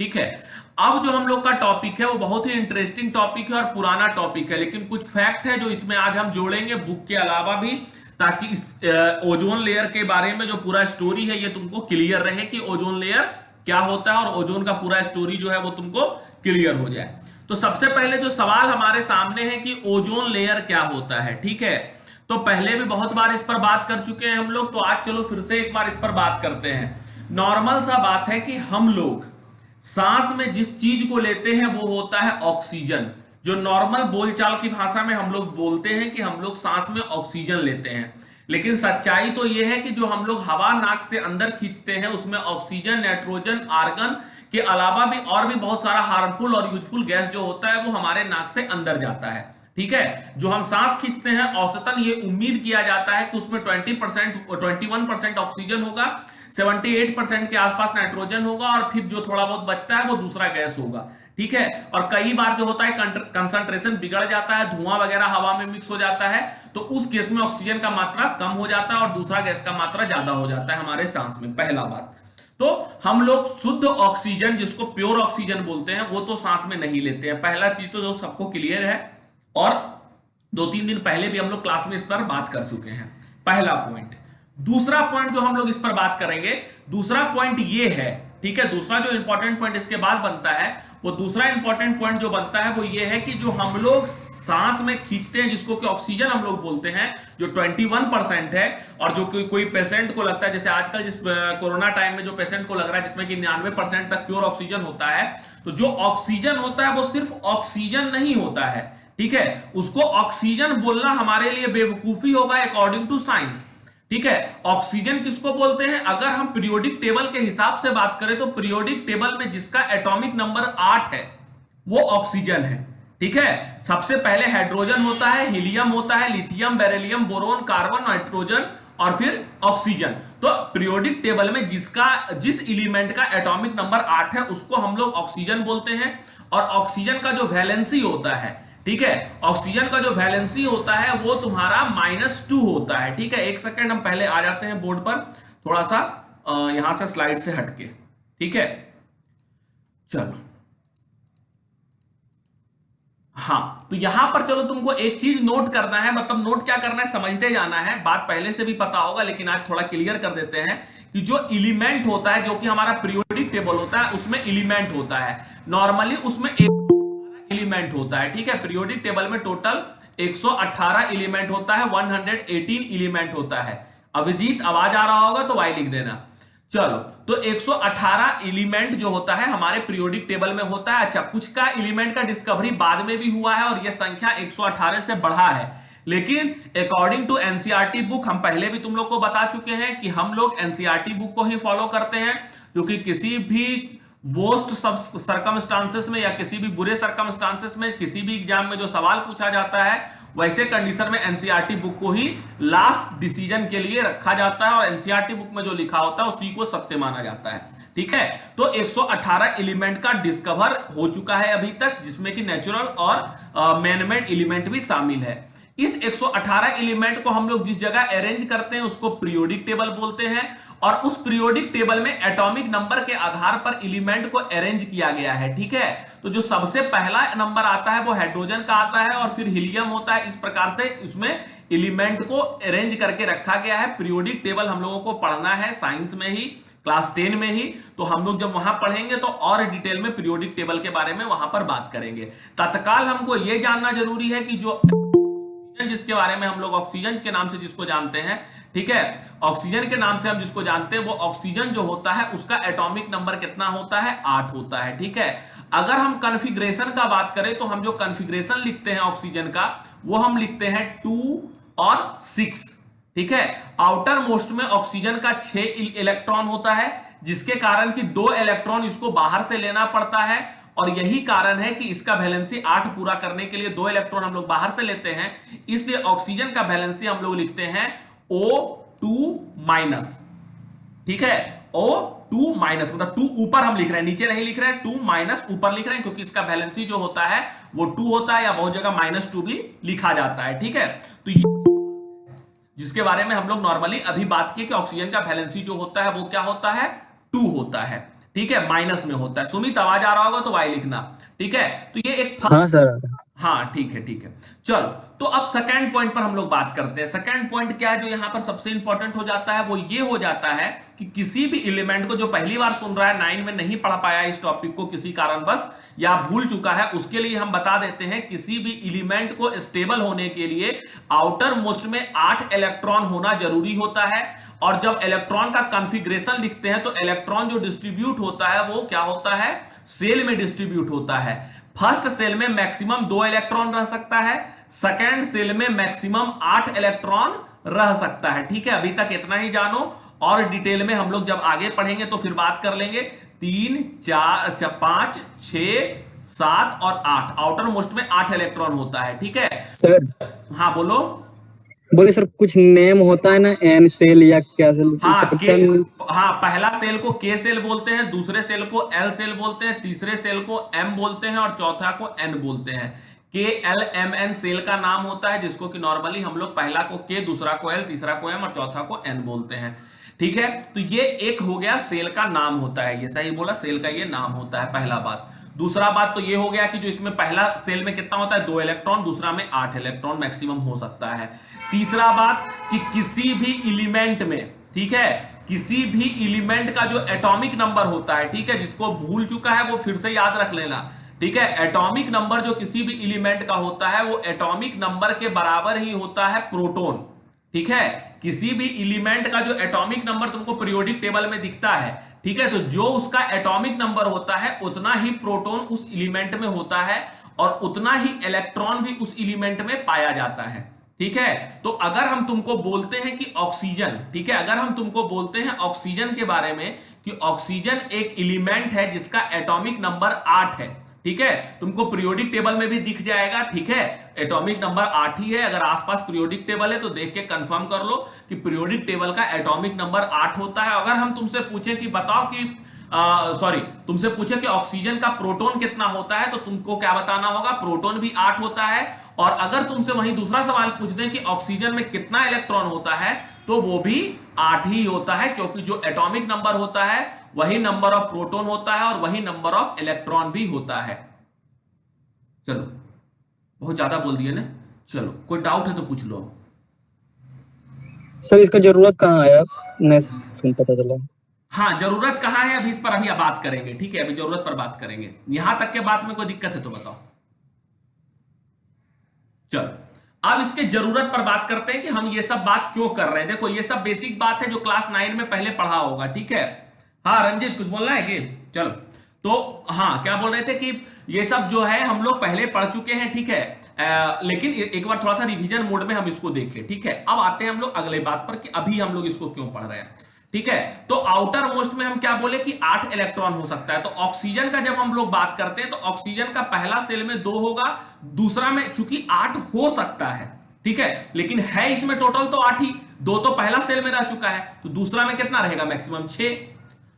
ठीक है। अब जो हम लोग का टॉपिक है वो बहुत ही इंटरेस्टिंग टॉपिक है और पुराना टॉपिक है, लेकिन कुछ फैक्ट है जो इसमें आज हम जोड़ेंगे बुक के अलावा भी, ताकि इस ओजोन लेयर के बारे में जो पूरा स्टोरी है ये तुमको क्लियर रहे कि ओजोन लेयर क्या होता है और ओजोन का पूरा स्टोरी जो है वो तुमको क्लियर हो जाए। तो सबसे पहले जो सवाल हमारे सामने है कि ओजोन लेयर क्या होता है, ठीक है। तो पहले भी बहुत बार इस पर बात कर चुके हैं हम लोग, तो आज चलो फिर से एक बार इस पर बात करते हैं। नॉर्मल सा बात है कि हम लोग सांस में जिस चीज को लेते हैं वो होता है ऑक्सीजन। जो नॉर्मल बोलचाल की भाषा में हम लोग बोलते हैं कि हम लोग सांस में ऑक्सीजन लेते हैं, लेकिन सच्चाई तो यह है कि जो हम लोग हवा नाक से अंदर खींचते हैं उसमें ऑक्सीजन, नाइट्रोजन, आर्गन के अलावा भी और भी बहुत सारा हार्मफुल और यूजफुल गैस जो होता है वो हमारे नाक से अंदर जाता है। ठीक है। जो हम सांस खींचते हैं औसतन ये उम्मीद किया जाता है कि उसमें 21% ऑक्सीजन होगा, 78% के आसपास नाइट्रोजन होगा और फिर जो थोड़ा बहुत बचता है वो दूसरा गैस होगा। ठीक है। और कई बार जो होता है कंसंट्रेशन बिगड़ जाता है, धुआं वगैरह हवा में मिक्स हो जाता है, तो उस केस में ऑक्सीजन का मात्रा कम हो जाता है और दूसरा गैस का मात्रा ज्यादा हो जाता है हमारे सांस में। पहला बात तो हम लोग शुद्ध ऑक्सीजन जिसको प्योर ऑक्सीजन बोलते हैं वो तो सांस में नहीं लेते हैं। पहला चीज तो जो सबको क्लियर है और 2-3 दिन पहले भी हम लोग क्लास में इस पर बात कर चुके हैं। पहला पॉइंट। दूसरा पॉइंट जो हम लोग इस पर बात करेंगे, दूसरा पॉइंट ये है, ठीक है। दूसरा जो इंपॉर्टेंट पॉइंट इसके बाद बनता है, वो दूसरा इंपॉर्टेंट पॉइंट जो बनता है वो ये है कि जो हम लोग सांस में खींचते हैं जिसको कि ऑक्सीजन हम लोग बोलते हैं, जो 21% है, और जो कोई पेशेंट को लगता है, जैसे आजकल जिस कोरोना टाइम में जो पेशेंट को लग रहा है जिसमें कि 99% तक प्योर ऑक्सीजन होता है, तो जो ऑक्सीजन होता है वो सिर्फ ऑक्सीजन नहीं होता है, ठीक है। उसको ऑक्सीजन बोलना हमारे लिए बेवकूफी होगा अकॉर्डिंग टू साइंस। ठीक है। ऑक्सीजन किसको बोलते हैं? अगर हम पीरियोडिक टेबल के हिसाब से बात करें तो पीरियोडिक टेबल में जिसका एटॉमिक नंबर 8 है वो ऑक्सीजन है। ठीक है। सबसे पहले हाइड्रोजन होता है, हीलियम होता है, lithium, beryllium, boron, carbon, nitrogen और फिर ऑक्सीजन। तो पीरियोडिक टेबल में जिस एलिमेंट का एटॉमिक नंबर 8 है उसको हम लोग ऑक्सीजन बोलते हैं। और ऑक्सीजन का जो वैलेंसी होता है, ठीक है, ऑक्सीजन का जो वैलेंसी होता है वो तुम्हारा -2 होता है। ठीक है। एक सेकंड हम पहले आ जाते हैं बोर्ड पर, थोड़ा सा यहां से स्लाइड से हटके। ठीक है। चलो, हाँ, तो यहां पर चलो तुमको एक चीज नोट करना है, मतलब नोट क्या करना है, समझते जाना है। बात पहले से भी पता होगा लेकिन आज थोड़ा क्लियर कर देते हैं कि जो एलिमेंट होता है जो कि हमारा पीरियोडिक टेबल होता है उसमें एलिमेंट होता है, नॉर्मली उसमें एलिमेंट होता है। ठीक है। पीरियोडिक टेबल में टोटल 118 एलिमेंट होता है, 118 एलिमेंट होता है। अभिजीत आवाज आ रहा होगा तो वाई लिख देना। चलो, तो 118 एलिमेंट जो होता है हमारे पीरियोडिक टेबल में होता है। अच्छा, कुछ का एलिमेंट का डिस्कवरी बाद में भी हुआ है और यह संख्या 118 से बढ़ा है, लेकिन अकॉर्डिंग टू एनसीईआरटी बुक, हम पहले भी तुम लोग को बता चुके हैं कि हम लोग एनसीईआरटी बुक को ही फॉलो करते हैं, क्योंकि किसी भी वर्स्ट सर्कमस्टांसेस में या किसी भी बुरे सर्कमस्टांसेस में किसी भी एग्जाम में जो सवाल पूछा जाता है वैसे कंडीशन में एनसीईआरटी बुक को ही लास्ट डिसीजन के लिए रखा जाता है और एनसीईआरटी बुक में जो लिखा होता है उसी को सत्य माना जाता है। ठीक है। तो 118 एलिमेंट का डिस्कवर हो चुका है अभी तक, जिसमें कि नेचुरल और मैनमेड एलिमेंट भी शामिल है। इस 118 एलिमेंट को हम लोग जिस जगह अरेंज करते हैं उसको पीरियोडिक टेबल बोलते हैं, और उस पीरियोडिक टेबल में एटॉमिक नंबर के आधार पर एलिमेंट को अरेंज किया गया है। ठीक है। तो जो सबसे पहला नंबर आता है वो हाइड्रोजन का आता है और फिर हीलियम होता है। इस प्रकार से इसमें एलिमेंट को अरेंज करके रखा गया है। पीरियोडिक टेबल हम लोगों को पढ़ना है साइंस में ही, क्लास 10 में ही, तो हम लोग जब वहां पढ़ेंगे तो और डिटेल में पीरियोडिक टेबल के बारे में वहां पर बात करेंगे। तत्काल हमको यह जानना जरूरी है कि जो जिसके बारे में हम लोग ऑक्सीजन के नाम से जिसको जानते हैं, ठीक है, ऑक्सीजन के नाम से हम जिसको जानते हैं वो ऑक्सीजन जो होता है उसका एटॉमिक नंबर कितना होता है? 8 होता है। ठीक है। अगर हम कॉन्फ़िगरेशन का बात करें तो हम जो कॉन्फ़िगरेशन लिखते हैं ऑक्सीजन का वो हम लिखते हैं 2 और 6। ठीक है। आउटर मोस्ट में ऑक्सीजन का 6 इलेक्ट्रॉन होता है, जिसके कारण कि 2 इलेक्ट्रॉन इसको बाहर से लेना पड़ता है, और यही कारण है कि इसका वैलेंसी 8 पूरा करने के लिए 2 इलेक्ट्रॉन हम लोग बाहर से लेते हैं, इसलिए ऑक्सीजन का वैलेंसी हम लोग लिखते हैं O2-। ठीक है। O2-, मतलब 2 ऊपर हम लिख रहे हैं, नीचे नहीं लिख रहे हैं, 2- ऊपर लिख रहे हैं, क्योंकि इसका वैलेंसी जो होता है वो 2 होता है, या बहुत जगह -2 भी लिखा जाता है। ठीक है। तो ये जिसके बारे में हम लोग नॉर्मली अभी बात किए कि ऑक्सीजन का वैलेंसी जो होता है वो क्या होता है? 2 होता है। ठीक है, माइनस में होता है। सुमित आवाज आ रहा होगा तो वाई लिखना, ठीक है। तो ये एक हाँ सर। हाँ ठीक है ठीक है। चलो, तो अब सेकंड पॉइंट पर हम लोग बात करते हैं। सेकंड पॉइंट क्या है जो यहां पर सबसे इंपॉर्टेंट हो जाता है, वो ये हो जाता है कि किसी भी एलिमेंट को, जो पहली बार सुन रहा है, 9 में नहीं पढ़ पाया इस टॉपिक को किसी कारणवश या भूल चुका है, उसके लिए हम बता देते हैं किसी भी एलिमेंट को स्टेबल होने के लिए आउटर मोस्ट में 8 इलेक्ट्रॉन होना जरूरी होता है। और जब इलेक्ट्रॉन का कॉन्फ़िगरेशन लिखते हैं तो इलेक्ट्रॉन जो डिस्ट्रीब्यूट होता है वो क्या होता है, सेल में डिस्ट्रीब्यूट होता है। फर्स्ट सेल में मैक्सिमम 2 इलेक्ट्रॉन रह सकता है, सेकेंड सेल में मैक्सिमम 8 इलेक्ट्रॉन रह सकता है। ठीक है, अभी तक इतना ही जानो, और डिटेल में हम लोग जब आगे पढ़ेंगे तो फिर बात कर लेंगे। 3 4 5 6 7 और 8, आउटर मोस्ट में 8 इलेक्ट्रॉन होता है। ठीक है सर हाँ बोलो। बोले सर, कुछ नेम होता है ना, एन सेल या क्या सेल, इस हाँ सब के, का? हाँ पहला सेल को के सेल बोलते हैं, दूसरे सेल को एल सेल बोलते हैं, तीसरे सेल को एम बोलते हैं और चौथा को एन बोलते हैं। के एल एम एन सेल का नाम होता है, जिसको कि नॉर्मली हम लोग पहला को के, दूसरा को एल, तीसरा को एम और चौथा को एन बोलते हैं। ठीक है, तो ये एक हो गया सेल का नाम होता है, ये सही बोला, सेल का ये नाम होता है, पहला बात। दूसरा बात तो ये हो गया कि जो इसमें पहला सेल में कितना होता है, 2 इलेक्ट्रॉन, दूसरा में 8 इलेक्ट्रॉन मैक्सिमम हो सकता है। तीसरा बात कि किसी भी एलिमेंट में, ठीक है, किसी भी एलिमेंट का जो एटॉमिक नंबर होता है, ठीक है, जिसको भूल चुका है वो फिर से याद रख लेना। ठीक है, एटॉमिक नंबर जो किसी भी एलिमेंट का होता है वो एटॉमिक नंबर के बराबर ही होता है प्रोटॉन। ठीक है, किसी भी एलिमेंट का जो एटॉमिक नंबर तुमको पीरियोडिक टेबल में दिखता है, ठीक है, तो जो उसका एटॉमिक नंबर होता है उतना ही प्रोटॉन उस एलिमेंट में होता है और उतना ही इलेक्ट्रॉन भी उस एलिमेंट में पाया जाता है। ठीक है, तो अगर हम तुमको बोलते हैं कि ऑक्सीजन, ठीक है, अगर हम तुमको बोलते हैं ऑक्सीजन के बारे में कि ऑक्सीजन एक एलिमेंट है जिसका एटॉमिक नंबर 8 है, ठीक है, तुमको पीरियोडिक टेबल में भी दिख जाएगा। ठीक है, एटॉमिक नंबर 8 ही है, अगर आसपास पीरियोडिक टेबल है तो देख के कंफर्म कर लो कि पीरियोडिक टेबल का एटॉमिक नंबर 8 होता है। अगर हम तुमसे पूछे कि बताओ कि सॉरी, तुमसे पूछे कि ऑक्सीजन का प्रोटॉन कितना होता है, तो तुमको क्या बताना होगा, प्रोटॉन भी 8 होता है। और अगर तुमसे वहीं दूसरा सवाल पूछ दें कि ऑक्सीजन में कितना इलेक्ट्रॉन होता है, तो वो भी 8 ही होता है, क्योंकि जो एटॉमिक नंबर होता है वही नंबर ऑफ प्रोटॉन होता है और वही नंबर ऑफ इलेक्ट्रॉन भी होता है। चलो, बहुत ज्यादा बोल दिए ना। चलो, कोई डाउट है तो पूछ लो। सर इसका जरूरत कहाँ आया, नहीं सुन पता चला। हाँ, जरूरत कहाँ है, अभी इस पर अभी बात करेंगे। ठीक है, अभी जरूरत पर बात करेंगे, यहां तक के बात में कोई दिक्कत है तो बताओ। चलो, अब इसके जरूरत पर बात करते हैं कि हम ये सब बात क्यों कर रहे हैं। देखो, ये सब बेसिक बात है जो क्लास 9 में पहले पढ़ा होगा। ठीक है, हाँ रंजित कुछ बोलना है कि? चलो, तो हाँ, क्या बोल रहे थे कि ये सब जो है हम लोग पहले पढ़ चुके हैं। ठीक है, लेकिन एक बार थोड़ा सा रिवीजन मोड में हम इसको देखें। ठीक है, अब आते हैं हम लोग अगले बात पर कि अभी हम लोग इसको क्यों पढ़ रहे हैं। ठीक है, तो आउटर मोस्ट में हम क्या बोले कि 8 इलेक्ट्रॉन हो सकता है। तो ऑक्सीजन का जब हम लोग बात करते हैं तो ऑक्सीजन का पहला सेल में 2 होगा, दूसरा में चूंकि 8 हो सकता है, ठीक है, लेकिन है इसमें टोटल तो 8 ही, 2 तो पहला सेल में रह चुका है, तो दूसरा में कितना रहेगा, मैक्सिमम 6।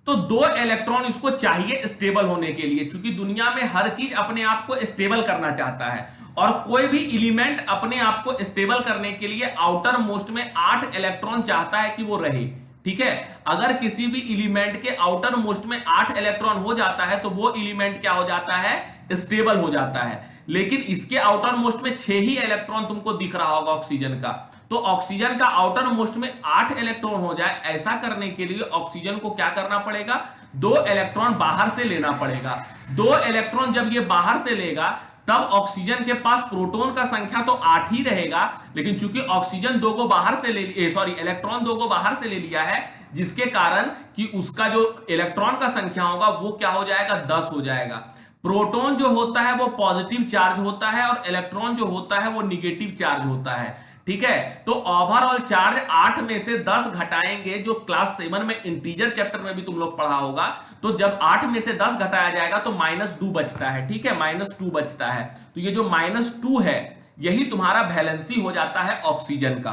तो 2 इलेक्ट्रॉन इसको चाहिए स्टेबल होने के लिए, क्योंकि दुनिया में हर चीज अपने आप को स्टेबल करना चाहता है और कोई भी एलिमेंट अपने आप को स्टेबल करने के लिए आउटर मोस्ट में 8 इलेक्ट्रॉन चाहता है कि वो रहे। ठीक है, अगर किसी भी एलिमेंट के आउटर मोस्ट में 8 इलेक्ट्रॉन हो जाता है तो वो एलिमेंट क्या हो जाता है, स्टेबल हो जाता है। लेकिन इसके आउटर मोस्ट में 6 ही इलेक्ट्रॉन तुमको दिख रहा होगा ऑक्सीजन का। तो ऑक्सीजन का आउटर मोस्ट में 8 इलेक्ट्रॉन हो जाए, ऐसा करने के लिए ऑक्सीजन को क्या करना पड़ेगा, 2 इलेक्ट्रॉन बाहर से लेना पड़ेगा। 2 इलेक्ट्रॉन जब ये बाहर से लेगा तब ऑक्सीजन के पास प्रोटॉन का संख्या तो 8 ही रहेगा, लेकिन चूंकि ऑक्सीजन 2 को बाहर से ले सॉरी इलेक्ट्रॉन 2 को बाहर से ले लिया है, जिसके कारण कि उसका जो इलेक्ट्रॉन का संख्या होगा वो क्या हो जाएगा, 10 हो जाएगा। प्रोटॉन जो होता है वो पॉजिटिव चार्ज होता है और इलेक्ट्रॉन जो होता है वो निगेटिव चार्ज होता है। ठीक है, तो ओवरऑल चार्ज 8 में से 10 घटाएंगे, जो क्लास 7 में इंटीजर चैप्टर में भी तुम लोग पढ़ा होगा। तो जब 8 में से 10 घटाया जाएगा तो -2 बचता है। ठीक है, -2 बचता है। तो ये जो -2 है यही तुम्हारा वैलेंसी हो जाता है ऑक्सीजन का।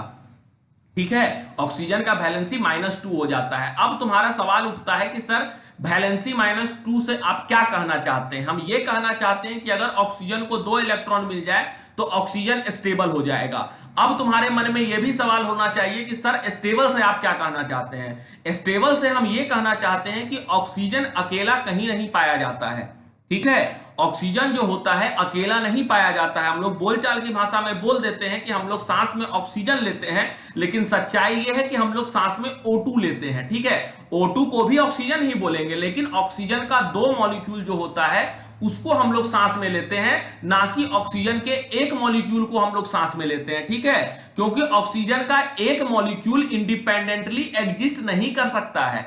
ठीक है, ऑक्सीजन का वैलेंसी -2 हो जाता है। अब तुम्हारा सवाल उठता है कि सर वैलेंसी -2 से आप क्या कहना चाहते हैं। हम ये कहना चाहते हैं कि अगर ऑक्सीजन को 2 इलेक्ट्रॉन मिल जाए तो ऑक्सीजन स्टेबल हो जाएगा। अब तुम्हारे मन में यह भी सवाल होना चाहिए कि सर स्टेबल से आप क्या कहना चाहते हैं? स्टेबल से हम यह कहना चाहते हैं कि ऑक्सीजन अकेला कहीं नहीं पाया जाता है, ठीक है। ऑक्सीजन जो होता है अकेला नहीं पाया जाता है। हम लोग बोलचाल की भाषा में बोल देते हैं कि हम लोग सांस में ऑक्सीजन लेते हैं, लेकिन सच्चाई यह है कि हम लोग सांस में O2 लेते हैं, ठीक है। O2 को भी ऑक्सीजन ही बोलेंगे, लेकिन ऑक्सीजन का 2 मॉलिक्यूल जो होता है उसको हम लोग सांस में लेते हैं, ना कि ऑक्सीजन के एक मॉलिक्यूल को हम लोग सांस में लेते हैं, ठीक है। क्योंकि ऑक्सीजन का एक मॉलिक्यूल इंडिपेंडेंटली एग्जिस्ट नहीं कर सकता है।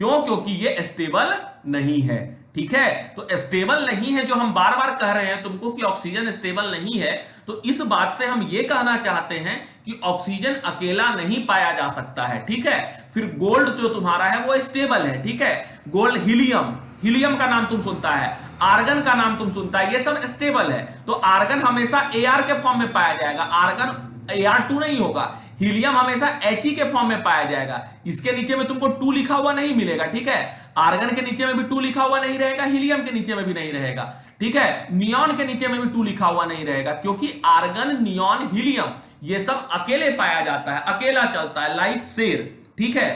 क्यों? क्योंकि ये स्टेबल नहीं है, ठीक है। तो स्टेबल नहीं है, जो हम बार बार कह रहे हैं तुमको कि ऑक्सीजन स्टेबल नहीं है, तो इस बात से हम ये कहना चाहते हैं कि ऑक्सीजन अकेला नहीं पाया जा सकता है, ठीक है। फिर गोल्ड जो तुम्हारा है वो स्टेबल है, ठीक है। गोल्ड, हीलियम, हीलियम का नाम तुम सुनता है, आर्गन का नाम तुम सुनता है, ये सब स्टेबल है। तो आर्गन हमेशा Ar के फॉर्म में पाया जाएगा, आर्गन Ar2 नहीं होगा। हीलियम हमेशा He के फॉर्म में पाया जाएगा, इसके नीचे में तुमको 2 लिखा हुआ नहीं मिलेगा, ठीक है। आर्गन के नीचे में भी 2 लिखा हुआ नहीं रहेगा, हीलियम के नीचे में भी नहीं रहेगा, ठीक है। नियॉन के नीचे में भी 2 लिखा हुआ नहीं रहेगा, क्योंकि आर्गन, नियॉन, हीलियम ये सब अकेले पाया जाता है, अकेला चलता है, लाइक शेर, ठीक है।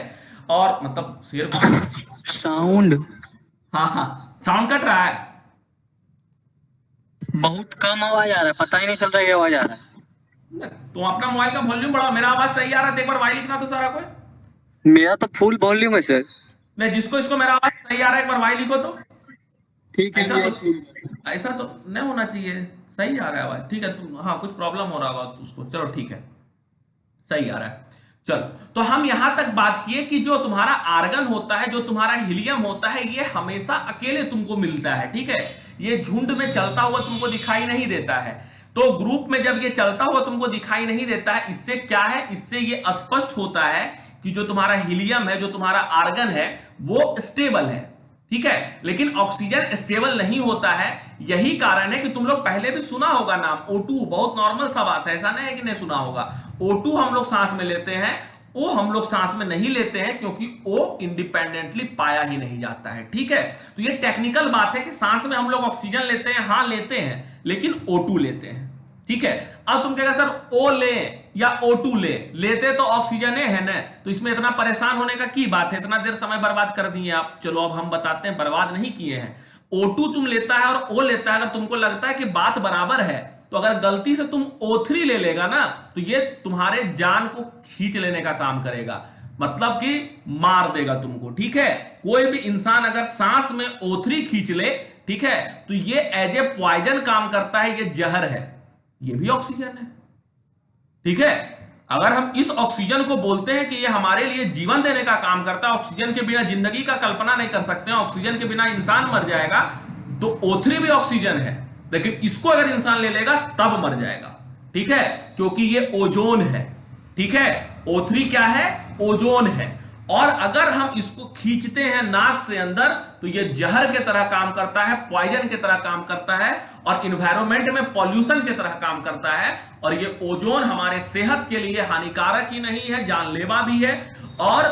और मतलब शेर साउंड, हाँ, साउंड कट रहा है, बहुत कम आवाज आ रहा है, पता ही नहीं चल रहा है क्या आवाज आ रहा है। तो अपना मोबाइल का वॉल्यूम बढ़ाओ, मेरा आवाज सही आ रहा है तो एक बार वाई लिखना तो सारा कोई। मेरा तो फुल वॉल्यूम है सर। नहीं, जिसको इसको मेरा आवाज सही आ रहा है एक बार वाई लिखो तो। ठीक है, ऐसा तो नहीं होना चाहिए, सही आ रहा है आवाज, ठीक है। तुम, हाँ, कुछ प्रॉब्लम हो रहा होगा उसको, चलो ठीक है, सही आ रहा है। चलो, तो हम यहां तक बात किए कि जो तुम्हारा आर्गन होता है, जो तुम्हारा हीलियम होता है, ये हमेशा अकेले तुमको मिलता है, ठीक है। ये झुंड में चलता हुआ तुमको दिखाई नहीं देता है। तो ग्रुप में जब ये चलता हुआ तुमको दिखाई नहीं देता है, इससे क्या है, इससे ये स्पष्ट होता है कि जो तुम्हारा हीलियम है, जो तुम्हारा आर्गन है, वो स्टेबल है, ठीक है। लेकिन ऑक्सीजन स्टेबल नहीं होता है। यही कारण है कि तुम लोग पहले भी सुना होगा नाम O2, बहुत नॉर्मल सा बात है, ऐसा नहीं है कि नहीं सुना होगा। O2 हम लोग सांस में लेते हैं, O हम लोग सांस में नहीं लेते हैं, क्योंकि O इंडिपेंडेंटली पाया ही नहीं जाता है, ठीक है। तो ये टेक्निकल बात है कि सांस में हम लोग ऑक्सीजन लेते हैं, हाँ लेते हैं, लेकिन O2 लेते हैं, ठीक है। अब तुम कहेगा सर O ले या O2 लेते तो ऑक्सीजन है ना, तो इसमें इतना परेशान होने का की बात है, इतना देर समय बर्बाद कर दिए आप। चलो अब हम बताते हैं, बर्बाद नहीं किए हैं। O2 तुम लेता है और O लेता है, अगर तुमको लगता है कि बात बराबर है, तो अगर गलती से तुम O3 ले लेगा ना, तो ये तुम्हारे जान को खींच लेने का काम करेगा, मतलब कि मार देगा तुमको, ठीक है। कोई भी इंसान अगर सांस में O3 खींच ले, ठीक है, तो ये एज ए पॉइजन काम करता है, ये जहर है, ये भी ऑक्सीजन है, ठीक है। अगर हम इस ऑक्सीजन को बोलते हैं कि ये हमारे लिए जीवन देने का काम करता है, ऑक्सीजन के बिना जिंदगी का कल्पना नहीं कर सकते हैं, ऑक्सीजन के बिना इंसान मर जाएगा, तो O3 भी ऑक्सीजन है, लेकिन इसको अगर इंसान ले लेगा तब मर जाएगा, ठीक है, क्योंकि ये ओजोन है, ठीक है। O3 क्या है? ओजोन है। और अगर हम इसको खींचते हैं नाक से अंदर, तो ये जहर के तरह काम करता है, पॉइजन के तरह काम करता है, और इन्वायरमेंट में पॉल्यूशन की तरह काम करता है। और ये ओजोन हमारे सेहत के लिए हानिकारक ही नहीं है, जानलेवा भी है। और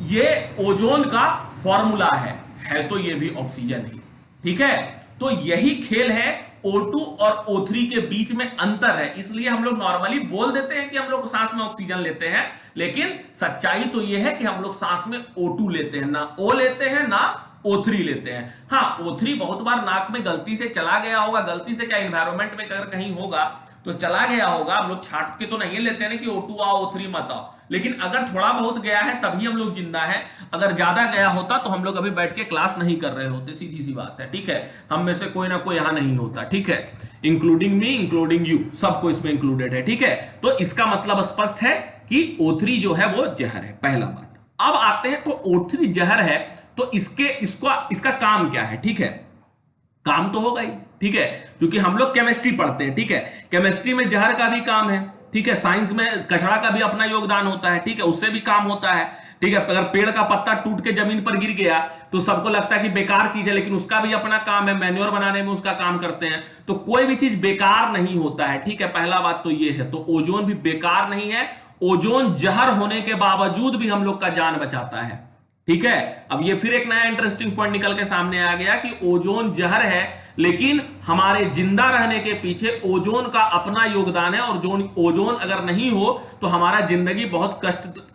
ये ओजोन का फॉर्मूला है तो ये भी ऑक्सीजन ही, ठीक है। तो यही खेल है, O2 और O3 के बीच में अंतर है। इसलिए हम लोग नॉर्मली बोल देते हैं कि हम लोग सांस में ऑक्सीजन लेते हैं, लेकिन सच्चाई तो यह है कि हम लोग सांस में O2 लेते हैं, ना O लेते हैं ना O3 लेते हैं। हाँ, O3 बहुत बार नाक में गलती से चला गया होगा, गलती से क्या एनवायरमेंट में अगर कहीं होगा तो चला गया होगा। हम लोग छाट के तो नहीं लेते हैं कि O2 आओ O3 मत आओ, लेकिन अगर थोड़ा बहुत गया है तभी हम लोग जिंदा है। अगर ज्यादा गया होता तो हम लोग अभी बैठ के क्लास नहीं कर रहे होते, सीधी सी बात है, ठीक है। हम में से कोई ना कोई यहां नहीं होता, ठीक है, इंक्लूडिंग मी, इंक्लूडिंग यू, सबको इसमें इंक्लूडेड है, ठीक है। तो इसका मतलब स्पष्ट है कि O3 जो है वो जहर है, पहला बात। अब आते हैं, तो O3 जहर है तो इसका काम क्या है, ठीक है। काम तो होगा ही, ठीक है, क्योंकि हम लोग केमिस्ट्री पढ़ते हैं, ठीक है। केमिस्ट्री में जहर का भी काम है, ठीक है। साइंस में कचरा का भी अपना योगदान होता है, ठीक है, उससे भी काम होता है, ठीक है। अगर पेड़ का पत्ता टूट के जमीन पर गिर गया तो सबको लगता है कि बेकार चीज है, लेकिन उसका भी अपना काम है, मैन्योर बनाने में उसका काम करते हैं। तो कोई भी चीज बेकार नहीं होता है, ठीक है, पहला बात तो ये है। तो ओजोन भी बेकार नहीं है, ओजोन जहर होने के बावजूद भी हम लोग का जान बचाता है, ठीक है। अब ये फिर एक नया इंटरेस्टिंग पॉइंट निकल के सामने आ गया कि ओजोन जहर है, लेकिन हमारे जिंदा रहने के पीछे ओजोन का अपना योगदान है, और जो ओजोन अगर नहीं हो तो हमारा जिंदगी बहुत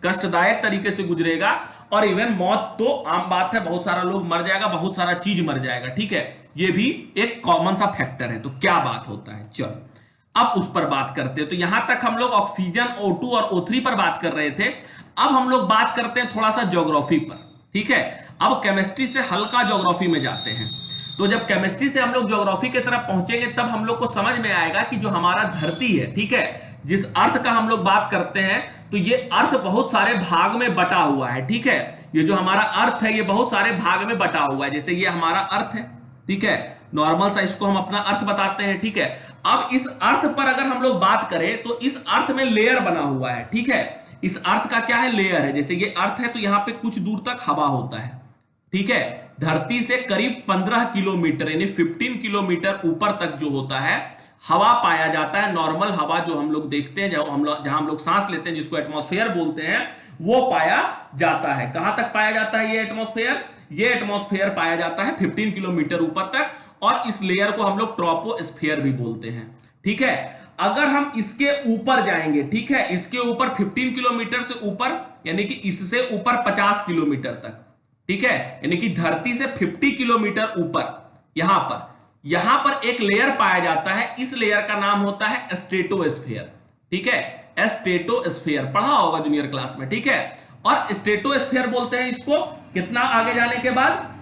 कष्टदायक तरीके से गुजरेगा, और इवन मौत तो आम बात है, बहुत सारा लोग मर जाएगा, बहुत सारा चीज मर जाएगा। ठीक है, ये भी एक कॉमन सा फैक्टर है। तो क्या बात होता है, चलो अब उस पर बात करते हैं। तो यहां तक हम लोग ऑक्सीजन, O2 और O3 पर बात कर रहे थे। अब हम लोग बात करते हैं थोड़ा सा ज्योग्राफी पर। ठीक है, अब केमिस्ट्री से हल्का ज्योग्राफी में जाते हैं। तो जब केमिस्ट्री से हम लोग ज्योग्राफी की तरफ पहुंचेंगे तब हम लोग को समझ में आएगा कि जो हमारा धरती है, ठीक है, जिस अर्थ का हम लोग बात करते हैं, तो ये अर्थ बहुत सारे भाग में बटा हुआ है। ठीक है, ये जो हमारा अर्थ है ये बहुत सारे भाग में बटा हुआ है। जैसे ये हमारा अर्थ है, ठीक है, नॉर्मल सा इसको हम अपना अर्थ बताते हैं। ठीक है, अब इस अर्थ पर अगर हम लोग बात करें तो इस अर्थ में लेयर बना हुआ है। ठीक है, इस अर्थ का क्या है, लेयर है। जैसे ये अर्थ है तो यहां पे कुछ दूर तक हवा होता है। ठीक है, धरती से करीब 15 किलोमीटर यानी 15 किलोमीटर ऊपर तक जो होता है हवा पाया जाता है। नॉर्मल हवा जो हम लोग देखते हैं, जहां हम लोग सांस लेते हैं, जिसको एटमॉस्फेयर बोलते हैं, वो पाया जाता है। कहां तक पाया जाता है ये एटमॉस्फेयर? ये एटमॉस्फेयर पाया जाता है 15 किलोमीटर ऊपर तक, और इस लेयर को हम लोग ट्रोपोस्फेयर भी बोलते हैं। ठीक है, अगर हम इसके ऊपर जाएंगे, ठीक है, इसके ऊपर 15 किलोमीटर से ऊपर, यानी कि इससे ऊपर 50 किलोमीटर तक, ठीक है, यानी कि धरती से 50 किलोमीटर ऊपर यहां पर एक लेयर पाया जाता है। इस लेयर का नाम होता है स्ट्रेटोस्फेयर। ठीक है, स्ट्रेटोस्फेयर पढ़ा होगा जूनियर क्लास में। ठीक है, और स्ट्रेटोस्फेयर बोलते हैं इसको कितना आगे जाने के बाद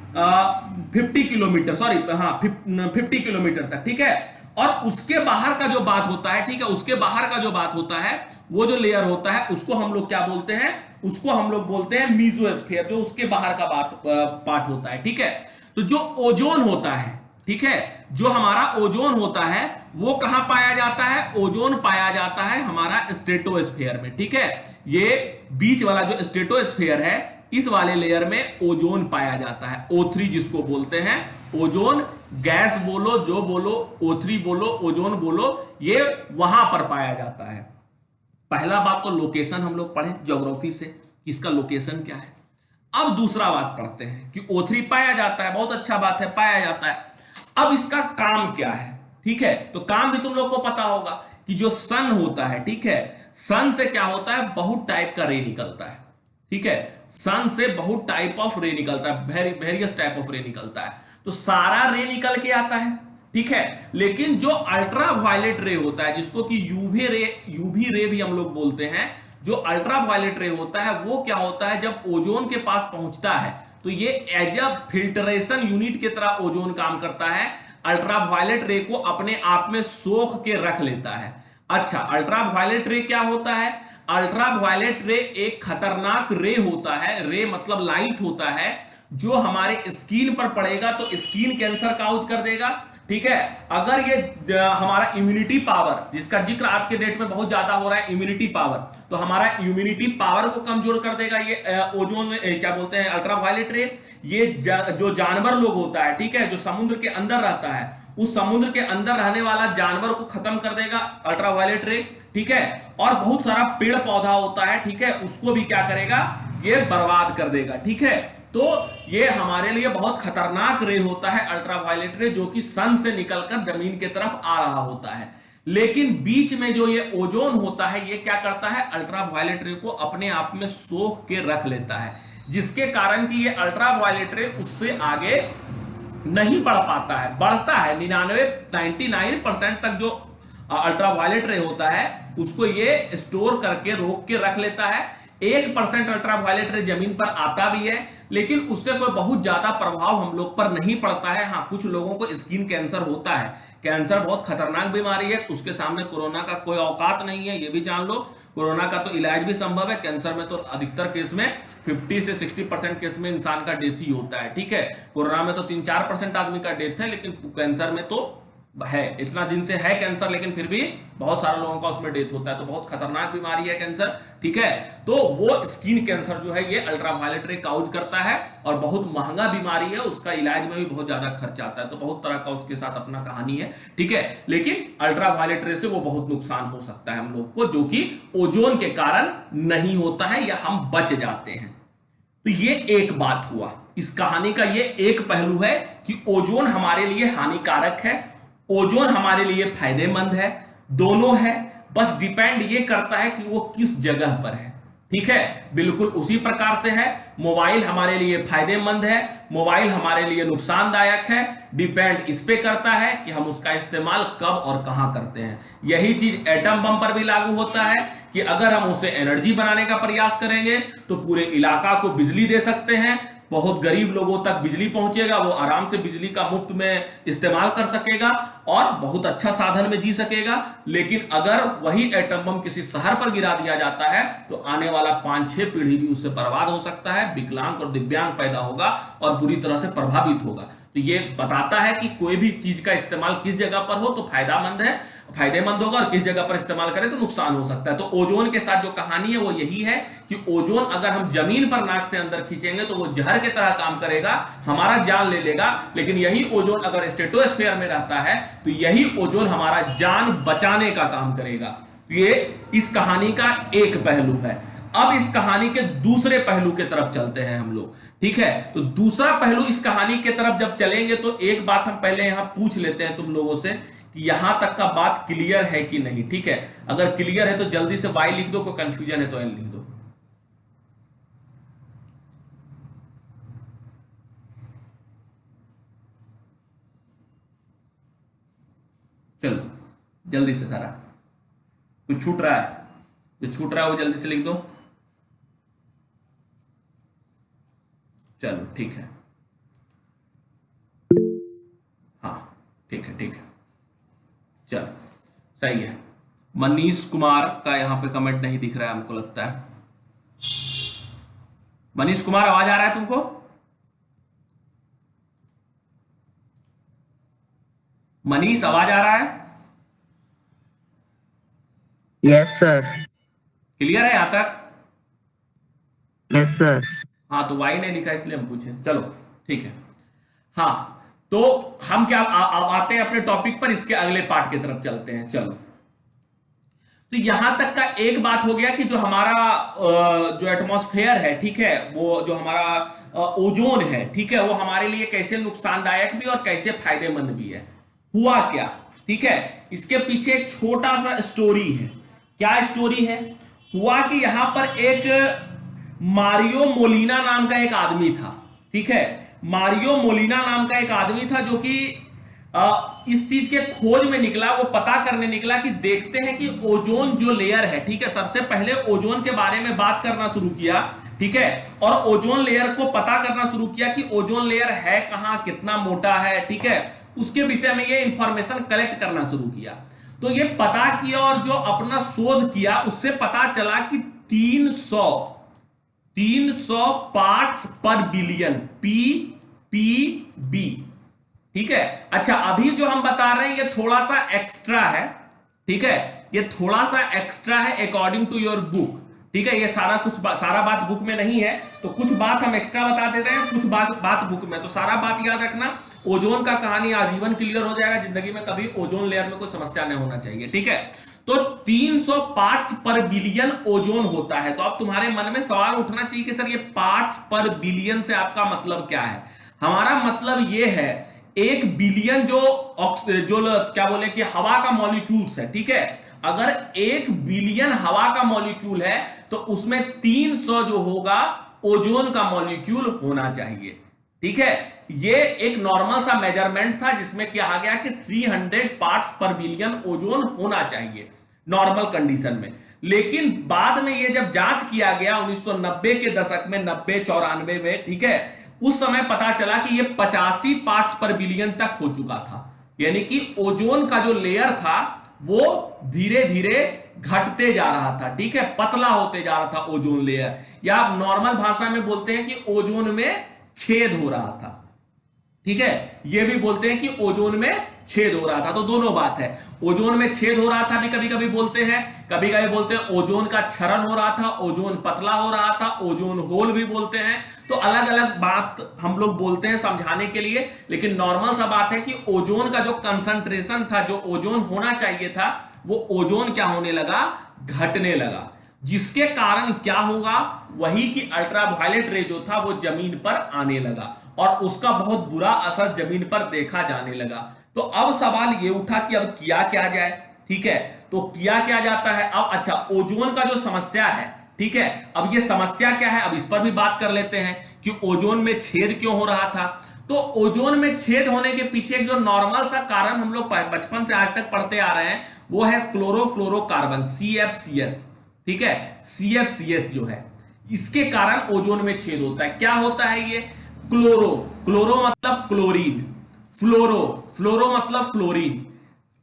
50 किलोमीटर, सॉरी हाँ 50 किलोमीटर तक। ठीक है, और उसके बाहर का जो बात होता है, ठीक है, उसके बाहर का जो बात होता है, वो जो लेयर होता है उसको हम लोग क्या बोलते हैं? उसको हम लोग बोलते हैं मीजोस्फीयर, जो उसके बाहर का पार्ट होता है। ठीक है, तो जो ओजोन होता है, ठीक है, जो हमारा ओजोन होता है वो कहां पाया जाता है? ओजोन पाया जाता है हमारा स्ट्रेटोस्फीयर में। ठीक है, ये बीच वाला जो स्ट्रेटोस्फीयर है, इस वाले लेयर में ओजोन पाया जाता है, O3 जिसको बोलते हैं। ओजोन गैस बोलो, जो बोलो, O3 बोलो, ओजोन बोलो, ये वहां पर पाया जाता है। पहला बात तो लोकेशन हम लोग पढ़े ज्योग्राफी से, इसका लोकेशन क्या है। अब दूसरा बात पढ़ते हैं कि O3 पाया जाता है, बहुत अच्छा बात है, पाया जाता है। अब इसका काम क्या है? ठीक है, तो काम भी तुम लोग को पता होगा कि जो सन होता है, ठीक है, सन से क्या होता है? बहुत टाइप का रे निकलता है। ठीक है, सन से बहुत टाइप ऑफ रे निकलता है, वेरियस टाइप ऑफ रे निकलता है। तो सारा रे निकल के आता है, ठीक है, लेकिन जो अल्ट्रा वायलेट रे होता है, जिसको कि यूवी रे भी हम लोग बोलते हैं, जो अल्ट्रा वायलेट रे होता है वो क्या होता है? जब ओजोन के पास पहुंचता है तो ये एज अ फिल्टरेशन यूनिट की तरह ओजोन काम करता है। अल्ट्रा वायलेट रे को अपने आप में सोख के रख लेता है। अच्छा, अल्ट्रा वायलेट रे क्या होता है? अल्ट्रा वायलेट रे एक खतरनाक रे होता है। रे मतलब लाइट होता है, जो हमारे स्किन पर पड़ेगा तो स्किन कैंसर काउज कर देगा। ठीक है, अगर ये हमारा इम्यूनिटी पावर, जिसका जिक्र आज के डेट में बहुत ज्यादा हो रहा है, इम्यूनिटी पावर, तो हमारा इम्यूनिटी पावर को कमजोर कर देगा ये ओजोन, क्या बोलते हैं, अल्ट्रा वायलेट रे। ये जो जानवर लोग होता है, ठीक है, जो समुद्र के अंदर रहता है, उस समुद्र के अंदर रहने वाला जानवर को खत्म कर देगा अल्ट्रा वायलेट रे। ठीक है, और बहुत सारा पेड़ पौधा होता है, ठीक है, उसको भी क्या करेगा? ये बर्बाद कर देगा। ठीक है, तो ये हमारे लिए बहुत खतरनाक रे होता है अल्ट्रा वायलेट रे, जो कि सन से निकलकर जमीन की तरफ आ रहा होता है। लेकिन बीच में जो ये ओजोन होता है, ये क्या करता है? अल्ट्रा वायलेट रे को अपने आप में सोख के रख लेता है, जिसके कारण कि ये अल्ट्रा वायलेट रे उससे आगे नहीं बढ़ पाता है। बढ़ता है 99% तक जो अल्ट्रा वायलेट रे होता है उसको ये स्टोर करके रोक के रख लेता है। 1% अल्ट्रा वायलेट रे जमीन पर आता भी है, लेकिन उससे कोई बहुत ज्यादा प्रभाव हम लोग पर नहीं पड़ता है। हाँ, कुछ लोगों को स्किन कैंसर होता है। कैंसर बहुत खतरनाक बीमारी है, उसके सामने कोरोना का कोई औकात नहीं है, ये भी जान लो। कोरोना का तो इलाज भी संभव है, कैंसर में तो अधिकतर केस में 50 से 60% केस में इंसान का डेथ ही होता है। ठीक है, कोरोना में तो 3-4% आदमी का डेथ है, लेकिन कैंसर में तो है, इतना दिन से है कैंसर, लेकिन फिर भी बहुत सारे लोगों का उसमें डेथ होता है। तो बहुत खतरनाक बीमारी है कैंसर। ठीक है, तो वो स्किन कैंसर जो है ये अल्ट्रा वायलेट रे काउज करता है, और बहुत महंगा बीमारी है, उसका इलाज में भी बहुत ज्यादा खर्चा आता है। तो बहुत तरह का उसके साथ अपना कहानी है। ठीक है, लेकिन अल्ट्रा वायलेट रे से वो बहुत नुकसान हो सकता है हम लोग को, जो कि ओजोन के कारण नहीं होता है, या हम बच जाते हैं। तो ये एक बात हुआ, इस कहानी का ये एक पहलू है कि ओजोन हमारे लिए हानिकारक है, ओजोन हमारे लिए फायदेमंद है, दोनों है, बस डिपेंड ये करता है कि वो किस जगह पर है। ठीक है, बिल्कुल उसी प्रकार से है, मोबाइल हमारे लिए फायदेमंद है, मोबाइल हमारे लिए नुकसानदायक है, डिपेंड इस पे करता है कि हम उसका इस्तेमाल कब और कहां करते हैं। यही चीज एटम बम पर भी लागू होता है कि अगर हम उसे एनर्जी बनाने का प्रयास करेंगे तो पूरे इलाका को बिजली दे सकते हैं, बहुत गरीब लोगों तक बिजली पहुंचेगा, वो आराम से बिजली का मुफ्त में इस्तेमाल कर सकेगा और बहुत अच्छा साधन में जी सकेगा। लेकिन अगर वही एटम बम किसी शहर पर गिरा दिया जाता है तो आने वाला 5-6 पीढ़ी भी उससे बर्बाद हो सकता है, विकलांग और दिव्यांग पैदा होगा और बुरी तरह से प्रभावित होगा। तो ये बताता है कि कोई भी चीज का इस्तेमाल किस जगह पर हो तो फायदेमंद होगा और किस जगह पर इस्तेमाल करें तो नुकसान हो सकता है। तो ओजोन के साथ जो कहानी है वो यही है कि ओजोन अगर हम जमीन पर नाक से अंदर खींचेंगे तो वो जहर की तरह काम करेगा, हमारा जान ले लेगा। लेकिन यही ओजोन अगर स्ट्रेटोस्फीयर में रहता है तो यही ओजोन हमारा जान बचाने का काम करेगा। ये इस कहानी का एक पहलू है। अब इस कहानी के दूसरे पहलू की तरफ चलते हैं हम लोग। ठीक है, तो दूसरा पहलू इस कहानी की तरफ जब चलेंगे तो एक बात हम पहले यहां पूछ लेते हैं तुम लोगों से कि यहां तक का बात क्लियर है कि नहीं। ठीक है, अगर क्लियर है तो जल्दी से वाई लिख दो, कोई कंफ्यूजन है तो एन लिख दो। चलो जल्दी से सारा, कुछ छूट रहा है, जो छूट रहा है वो जल्दी से लिख दो। चलो ठीक है, हाँ ठीक है, ठीक है, चलो सही है। मनीष कुमार का यहां पे कमेंट नहीं दिख रहा है हमको लगता है। मनीष कुमार आवाज आ रहा है तुमको? मनीष आवाज आ रहा है? Yes sir. क्लियर है यहां तक? Yes sir. हाँ, तो वाई ने लिखा इसलिए हम पूछे। चलो ठीक है, हाँ तो हम क्या आते हैं अपने टॉपिक पर, इसके अगले पार्ट की तरफ चलते हैं। चलो, तो यहां तक का एक बात हो गया कि जो हमारा जो एटमॉस्फेयर है, ठीक है, वो जो हमारा ओजोन है, ठीक है, वो हमारे लिए कैसे नुकसानदायक भी और कैसे फायदेमंद भी है। हुआ क्या, ठीक है, इसके पीछे एक छोटा सा स्टोरी है। क्या स्टोरी है? हुआ कि यहां पर एक मारियो मोलिना नाम का एक आदमी था। ठीक है, मारियो मोलिना नाम का एक आदमी था जो कि इस चीज के खोज में निकला, वो पता करने निकला कि देखते हैं कि ओजोन जो लेयर है, ठीक है, सबसे पहले ओजोन के बारे में बात करना शुरू किया। ठीक है, और ओजोन लेयर को पता करना शुरू किया कि ओजोन लेयर है कहां, कितना मोटा है, ठीक है, उसके विषय में ये इंफॉर्मेशन कलेक्ट करना शुरू किया। तो ये पता किया और जो अपना शोध किया उससे पता चला कि 300 पार्ट्स पर बिलियन, पीपीबी। ठीक है, अच्छा अभी जो हम बता रहे हैं ये थोड़ा सा एक्स्ट्रा है। ठीक है, ये थोड़ा सा एक्स्ट्रा है अकॉर्डिंग टू योर बुक। ठीक है, ये सारा बात बुक में नहीं है, तो कुछ बात हम एक्स्ट्रा बता देते हैं, कुछ बात बुक में। तो सारा बात याद रखना, ओजोन का कहानी आजीवन क्लियर हो जाएगा, जिंदगी में कभी ओजोन लेयर में कोई समस्या नहीं होना चाहिए। ठीक है, तो 300 पार्ट्स पर बिलियन ओजोन होता है। तो अब तुम्हारे मन में सवाल उठना चाहिए कि सर ये पार्ट्स पर बिलियन से आपका मतलब क्या है? हमारा मतलब ये है 1 बिलियन जो क्या बोले कि हवा का मॉलिक्यूल्स है। ठीक है, अगर 1 बिलियन हवा का मॉलिक्यूल है तो उसमें 300 जो होगा ओजोन का मॉलिक्यूल होना चाहिए। ठीक है, ये एक नॉर्मल सा मेजरमेंट था जिसमें कहा गया कि 300 पार्ट्स पर बिलियन ओजोन होना चाहिए नॉर्मल कंडीशन में। लेकिन बाद में ये जब जांच किया गया 1990 के दशक में, 90-94 में, ठीक है, उस समय पता चला कि ये 85 पार्ट्स पर बिलियन तक हो चुका था। यानी कि ओजोन का जो लेयर था वो धीरे धीरे घटते जा रहा था। ठीक है, पतला होते जा रहा था ओजोन लेयर, या आप नॉर्मल भाषा में बोलते हैं कि ओजोन में छेद हो रहा था। ठीक है, ये भी बोलते हैं कि ओजोन में छेद हो रहा था। तो दोनों बात है, ओजोन में छेद हो रहा था भी कभी कभी बोलते हैं, कभी कभी बोलते हैं ओजोन का क्षरण हो रहा था, ओजोन पतला हो रहा था, ओजोन होल भी बोलते हैं। तो अलग अलग बात हम लोग बोलते हैं समझाने के लिए, लेकिन नॉर्मल सा बात है कि ओजोन का जो कंसंट्रेशन था, जो ओजोन होना चाहिए था, वो ओजोन क्या होने लगा, घटने लगा। जिसके कारण क्या होगा, वही कि अल्ट्रावायलेट रे जो था वो जमीन पर आने लगा और उसका बहुत बुरा असर जमीन पर देखा जाने लगा। तो अब सवाल ये उठा कि अब किया क्या जाए। ठीक है, तो किया क्या जाता है अब। अच्छा, ओजोन का जो समस्या है, ठीक है, अब ये समस्या क्या है, अब इस पर भी बात कर लेते हैं कि ओजोन में छेद क्यों हो रहा था। तो ओजोन में छेद होने के पीछे जो नॉर्मल सा कारण हम लोग बचपन से आज तक पढ़ते आ रहे हैं, वो है क्लोरोफ्लोरोकार्बन, CFCS। ठीक है, CFCS जो है, इसके कारण ओजोन में छेद होता है। क्या होता है ये, क्लोरो, क्लोरो मतलब क्लोरीन, फ्लोरो, फ्लोरो मतलब फ्लोरीन,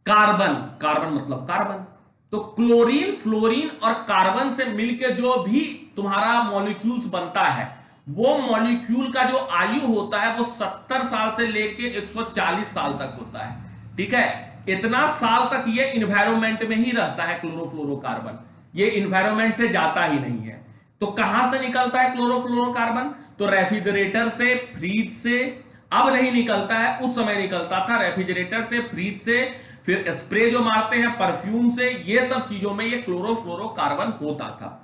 कार्बन, कार्बन मतलब कार्बन। तो क्लोरीन, फ्लोरीन और कार्बन से मिलकर जो भी तुम्हारा मॉलिक्यूल्स बनता है, वो मॉलिक्यूल का जो आयु होता है वो 70 साल से लेके 140 साल तक होता है। ठीक है, इतना साल तक ये इन्वायरमेंट में ही रहता है क्लोरोफ्लोरोकार्बन, ये इन्वायरमेंट से जाता ही नहीं है। तो कहां से निकलता है क्लोरोफ्लोरोकार्बन, तो रेफ्रिजरेटर से, फ्रीज से। अब नहीं निकलता है, उस समय निकलता था रेफ्रिजरेटर से, फ्रीज से, फिर स्प्रे जो मारते हैं परफ्यूम से, ये सब चीजों में ये क्लोरोफ्लोरोकार्बन होता था।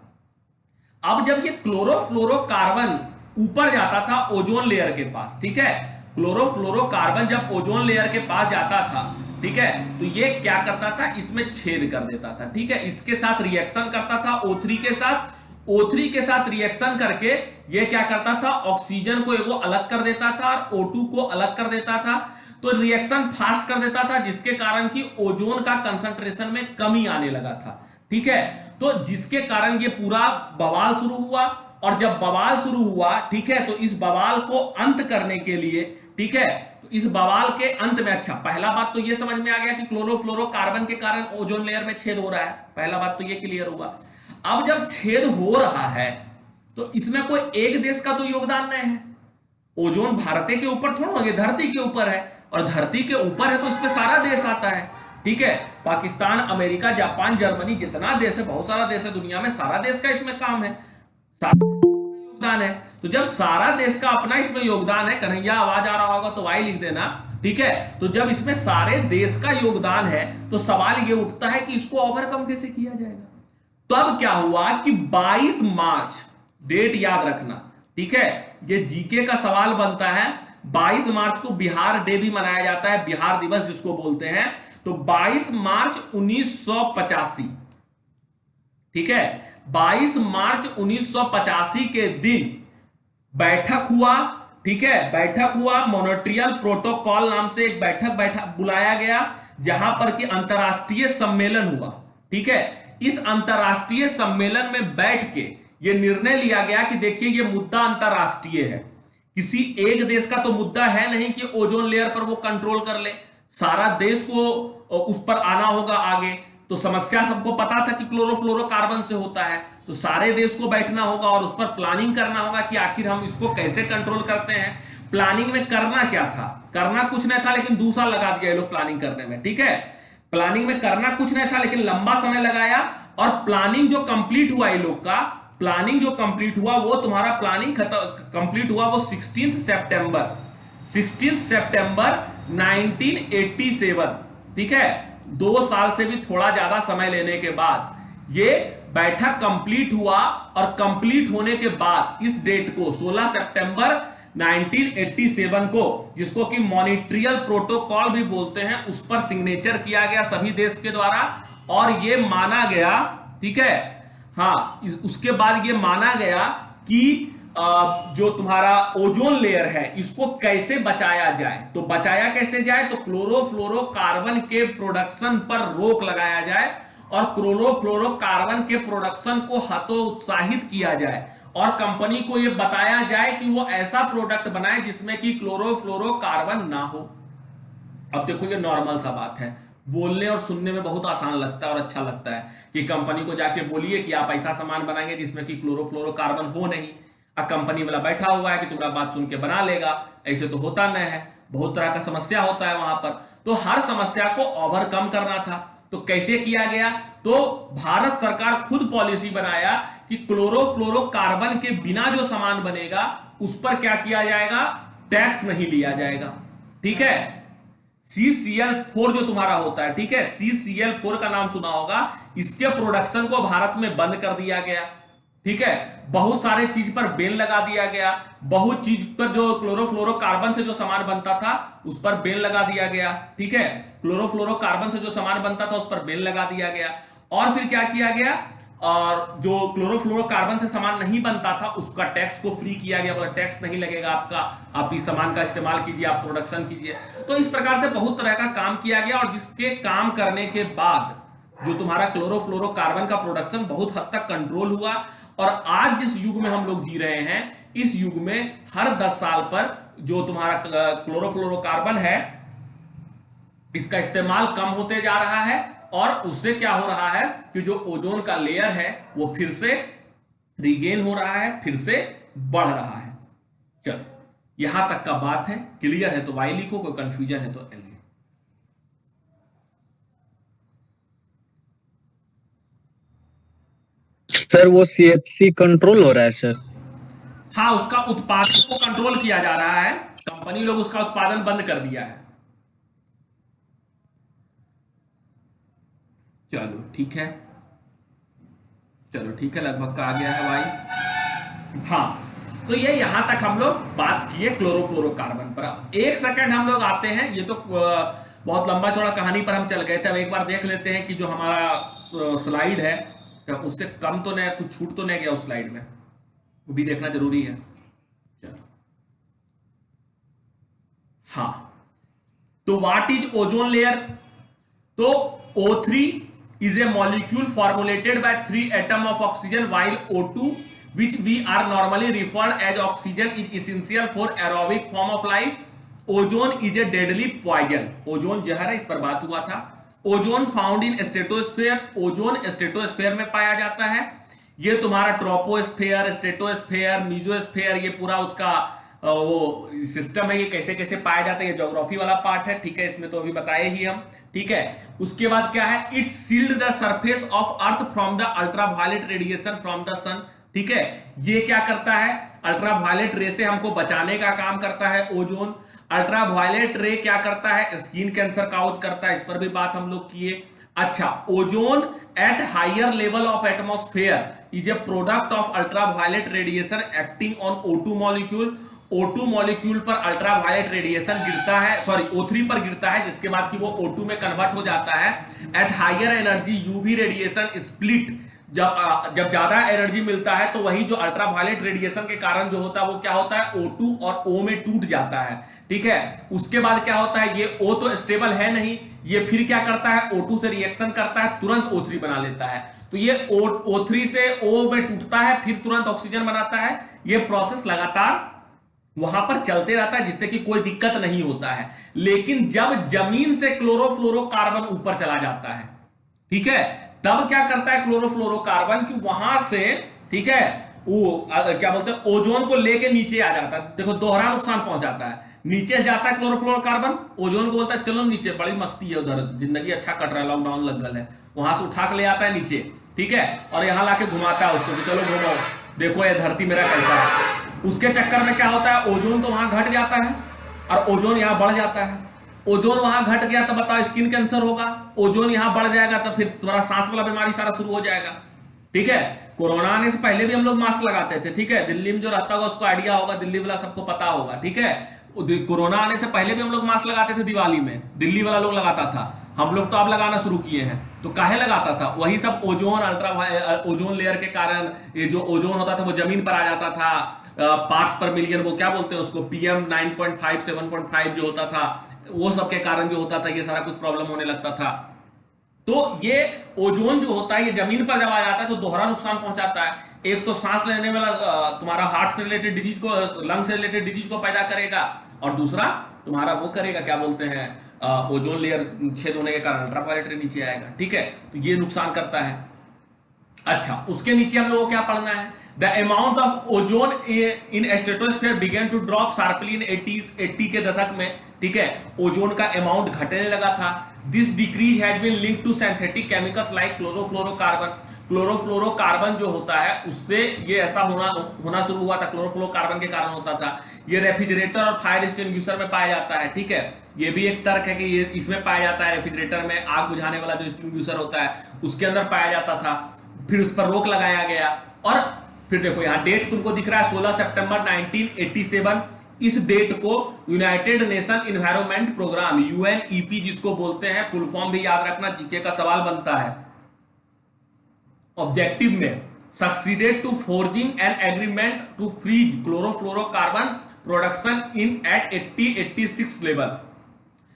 अब जब ये क्लोरोफ्लोरोकार्बन ऊपर जाता था ओजोन लेयर के पास, ठीक है, क्लोरोफ्लोरोकार्बन जब ओजोन लेयर के पास जाता था, ठीक है, तो ये क्या करता था, इसमें छेद कर देता था। ठीक है, इसके साथ रिएक्शन करता था O3 के साथ, O3 के साथ रिएक्शन करके ये क्या करता था, ऑक्सीजन को एगो अलग कर देता था और O2 को अलग कर देता था। तो रिएक्शन फास्ट कर देता था, जिसके कारण कि ओजोन का कंसंट्रेशन में कमी आने लगा था। ठीक है, तो जिसके कारण ये पूरा बवाल शुरू हुआ। और जब बवाल शुरू हुआ, ठीक है, तो इस बवाल को अंत करने के लिए, ठीक है, तो इस बवाल के अंत में, अच्छा, पहला बात तो ये समझ में आ गया कि क्लोरोफ्लोरोकार्बन के कारण ओजोन लेयर में छेद हो रहा है, पहला बात तो ये क्लियर हुआ। अब जब छेद हो रहा है तो इसमें कोई एक देश का तो योगदान नहीं है। ओजोन भारत के ऊपर थोड़ा, ये धरती के ऊपर है, और धरती के ऊपर है तो इसमें सारा देश आता है। ठीक है, पाकिस्तान, अमेरिका, जापान, जर्मनी, जितना देश है, बहुत सारा देश है दुनिया में, सारा देश का इसमें काम है, सारा योगदान है। तो जब सारा देश का अपना इसमें योगदान है, कन्हैया आवाज आ रहा होगा तो वाई लिख देना। ठीक है, तो जब इसमें सारे देश का योगदान है तो सवाल ये उठता है कि इसको ओवरकम कैसे किया जाएगा। तब क्या हुआ कि 22 मार्च, डेट याद रखना, ठीक है, ये जीके का सवाल बनता है। 22 मार्च को बिहार डे भी मनाया जाता है, बिहार दिवस जिसको बोलते हैं। तो 22 मार्च 1985, ठीक है, 22 मार्च 1985 के दिन बैठक हुआ। ठीक है, बैठक हुआ, मॉन्ट्रियल प्रोटोकॉल नाम से एक बैठक बुलाया गया, जहां पर कि अंतरराष्ट्रीय सम्मेलन हुआ। ठीक है, इस अंतरराष्ट्रीय सम्मेलन में बैठ के यह निर्णय लिया गया कि देखिए, यह मुद्दा अंतरराष्ट्रीय है, किसी एक देश का तो मुद्दा है नहीं कि ओजोन लेयर पर वो कंट्रोल कर ले, सारा देश को उस पर आना होगा आगे। तो समस्या सबको पता था कि क्लोरोफ्लोरोकार्बन से होता है, तो सारे देश को बैठना होगा और उस पर प्लानिंग करना होगा कि आखिर हम इसको कैसे कंट्रोल करते हैं। प्लानिंग में करना क्या था, करना कुछ नहीं था, लेकिन 2 साल लगा दिया ये लोग प्लानिंग करने में। ठीक है, प्लानिंग में करना कुछ नहीं था, लेकिन लंबा समय लगाया। और प्लानिंग जो कंप्लीट हुआ ये लोग का, प्लानिंग जो कंप्लीट हुआ, वो तुम्हारा प्लानिंग कंप्लीट हुआ वो 16 सितंबर 1987। ठीक है, 2 साल से भी थोड़ा ज्यादा समय लेने के बाद ये बैठक कंप्लीट हुआ। और कंप्लीट होने के बाद इस डेट को 16 सितंबर 1987 को, जिसको कि मॉन्ट्रियल प्रोटोकॉल भी बोलते हैं, उस पर सिग्नेचर किया गया सभी देश के द्वारा। और ये माना गया, ठीक है, हाँ, उसके बाद ये माना गया कि जो तुम्हारा ओजोन लेयर है इसको कैसे बचाया जाए। तो बचाया कैसे जाए, तो क्लोरोफ्लोरोकार्बन के प्रोडक्शन पर रोक लगाया जाए और क्लोरोफ्लोरोकार्बन के प्रोडक्शन को हतोत्साहित किया जाए और कंपनी को यह बताया जाए कि वो ऐसा प्रोडक्ट बनाए जिसमें कि क्लोरोफ्लोरोकार्बन ना हो। अब देखो, ये नॉर्मल सा बात है, बोलने और सुनने में बहुत आसान लगता है और अच्छा लगता है कि कंपनी को जाके बोलिए कि आप ऐसा सामान बनाएंगे जिसमें कि क्लोरोफ्लोरोकार्बन हो नहीं। अब कंपनी वाला बैठा हुआ है कि तुम्हारा बात सुन के बना लेगा, ऐसे तो होता नहीं है, बहुत तरह का समस्या होता है वहां पर। तो हर समस्या को ओवरकम करना था। तो कैसे किया गया, तो भारत सरकार खुद पॉलिसी बनाया कि क्लोरोफ्लोरोकार्बन के बिना जो सामान बनेगा उस पर क्या किया जाएगा, टैक्स नहीं लिया जाएगा। ठीक है, CCl4 जो तुम्हारा होता है, ठीक है, CCl4 का नाम सुना होगा, इसके प्रोडक्शन को भारत में बंद कर दिया गया, ठीक है। बहुत सारे चीज पर बैन लगा दिया गया, बहुत चीज पर जो क्लोरोफ्लोरोकार्बन से जो सामान बनता था उस पर बैन लगा दिया गया, ठीक है। क्लोरोफ्लोरोकार्बन से जो सामान बनता था उस पर बैन लगा दिया गया। और फिर क्या किया गया, और जो क्लोरोफ्लोरोकार्बन से सामान नहीं बनता था उसका टैक्स को फ्री किया गया, बोला टैक्स नहीं लगेगा आपका, आप इस सामान का इस्तेमाल कीजिए, आप प्रोडक्शन कीजिए। तो इस प्रकार से बहुत तरह का काम किया गया, और जिसके काम करने के बाद जो तुम्हारा क्लोरोफ्लोरोकार्बन का प्रोडक्शन बहुत हद तक कंट्रोल हुआ। और आज जिस युग में हम लोग जी रहे हैं, इस युग में हर 10 साल पर जो तुम्हारा क्लोरोफ्लोरोकार्बन है इसका इस्तेमाल कम होते जा रहा है, और उससे क्या हो रहा है कि जो ओजोन का लेयर है वो फिर से रीगेन हो रहा है, फिर से बढ़ रहा है। चलो यहां तक का बात है, क्लियर है तो वाई लिखो, कोई कंफ्यूजन है तो एल लिखो। सर वो CFC कंट्रोल हो रहा है सर। हाँ, उसका उत्पादन को कंट्रोल किया जा रहा है, कंपनी लोग उसका उत्पादन बंद कर दिया है। चलो ठीक है, चलो ठीक है, लगभग का आ गया है भाई। हाँ, तो ये यहां तक हम लोग बात किए क्लोरोफ्लोरोकार्बन पर। अब एक सेकंड हम लोग आते हैं, ये तो बहुत लंबा चौड़ा कहानी पर हम चल गए थे। अब एक बार देख लेते हैं कि जो हमारा स्लाइड है उससे कम तो नहीं, कुछ छूट तो नहीं गया उस स्लाइड में, वो भी देखना जरूरी है। चलो हाँ, तो व्हाट इज ओजोन लेयर? तो O3 is a molecule formulated by 3 atoms of oxygen, while O2, which we are normally referred as oxygen, is essential for aerobic form of life. Ozone is a deadly poison. Ozone जहर है, इस पर बात हुआ था। Ozone found in stratosphere, ozone stratosphere में पाया जाता है। ये तुम्हारा ट्रोपोस्फेयर, स्ट्रेटोस्फेयर, मीजोस्फेयर, ये पूरा उसका वो सिस्टम है, ये कैसे कैसे पाया जाता है, ये ज्योग्राफी वाला पार्ट है, ठीक है, इसमें तो अभी बताए ही हम, ठीक है। उसके बाद क्या है, it sealed the surface of earth from the ultraviolet radiation from the sun, ठीक है। ये क्या करता है, अल्ट्रावायलेट रे से हमको बचाने का काम करता है ओजोन। अल्ट्रावायलेट रे क्या करता है, स्किन कैंसर काउज करता है, इस पर भी बात हम लोग किए। अच्छा, ozone at higher level of atmosphere is a product of ultraviolet radiation acting on O2 molecule. O2 molecule पर अल्ट्रावायलेट रेडिएशन गिरता है, सॉरी O3 पर गिरता है, जिसके बाद कि वो O2 में कन्वर्ट हो जाता है। At higher energy UV radiation split, जब ज्यादा एनर्जी मिलता है तो वही जो अल्ट्रावायलेट रेडिएशन के कारण जो होता है वो क्या होता है, O2 और O में टूट जाता है, ठीक है। उसके बाद क्या होता है, ये O तो स्टेबल है नहीं, ये फिर क्या करता है, O2 से रिएक्शन करता है, तुरंत O3 बना लेता है। तो ये O3 से O में टूटता है, फिर तुरंत ऑक्सीजन बनाता है। ये प्रोसेस लगातार वहां पर चलते रहता है, जिससे कि कोई दिक्कत नहीं होता है। लेकिन जब जमीन से क्लोरोफ्लोरोकार्बन ऊपर चला जाता है, ठीक है, तब क्या करता है क्लोरोफ्लोरोकार्बन कि वहां से, ठीक है, वो क्या बोलते हैं, ओजोन को लेके नीचे आ जाता है। देखो दोहरा नुकसान पहुंचाता है, नीचे जाता है क्लोरोफ्लोरोकार्बन, ओजोन को बोलता है चलो नीचे, बड़ी मस्ती है उधर, जिंदगी अच्छा कट रहा है, लॉकडाउन लग गल है, वहां से उठा के ले आता है नीचे, ठीक है, और यहां लाके घुमाता है उसको कि चलो घुमाओ, देखो ये धरती मेरा कैसा है। उसके चक्कर में क्या होता है, ओजोन तो वहां घट जाता है और ओजोन यहां बढ़ जाता है। ओजोन वहां घट गया तो बताओ स्किन कैंसर होगा, ओजोन यहां बढ़ जाएगा तो फिर तुम्हारा सांस वाला बीमारी सारा शुरू हो जाएगा, ठीक है। कोरोना आने से पहले भी हम लोग मास्क लगाते थे, ठीक है, दिल्ली में जो रहता होगा उसको आइडिया होगा, दिल्ली वाला सबको पता होगा, ठीक है। कोरोना आने से पहले भी हम लोग मास्क लगाते थे, दिवाली में दिल्ली वाला लोग लगाता था, हम लोग तो अब लगाना शुरू किए हैं। तो काहे लगाता था, वही सब ओजोन, ओजोन लेयर के कारण ये जो ओजोन होता था वो जमीन पर आ जाता था, पार्ट्स पर मिलियन, वो क्या बोलते हैं उसको, PM 9.5 7.5 जो होता था, वो सब के कारण जो होता था ये सारा कुछ प्रॉब्लम होने लगता था। तो ये ओजोन जो होता है ये जमीन पर जब आ जाता है तो दोहरा नुकसान पहुंचाता है। एक तो सांस लेने वाला तुम्हारा हार्ट से रिलेटेड डिजीज को, लंग से रिलेटेड डिजीज को पैदा करेगा, और दूसरा तुम्हारा वो करेगा, क्या बोलते हैं, ओजोन लेयर छेद होने के कारण अल्ट्रावायलेट रे नीचे आएगा, ठीक है, तो ये नुकसान करता है। अच्छा, उसके नीचे हम लोगों को क्या पढ़ना है, the amount of ozone in stratosphere begin to drop sharply in 80 के दशक में, ठीक है, ओजोन का अमाउंट घटने लगा था। This decrease has been linked to synthetic chemicals like chlorofluorocarbon. Chlorofluorocarbon जो होता है उससे ये ऐसा होना शुरू हुआ था, क्लोरोफ्लोरोकार्बन के कारण होता था। ये रेफ्रिजरेटर और फायर एक्सटिंग्विशर में पाया जाता है, ठीक है। ये भी एक तर्क है कि ये इसमें पाया जाता है, रेफ्रिजरेटर में आग बुझाने वाला जो एक्सटिंग्विशर होता है उसके अंदर पाया जाता था। फिर उस पर रोक लगाया गया और फिर देखो यहाँ डेट तुमको दिख रहा है 16 सितंबर 1987। इस डेट को united nation environment programme UNEP जिसको बोलते हैं, फुल फॉर्म भी याद रखना, जीके का सवाल बनता है, ऑब्जेक्टिव में succeeded to forging an agreement to freeze chlorofluorocarbon production in at 86 level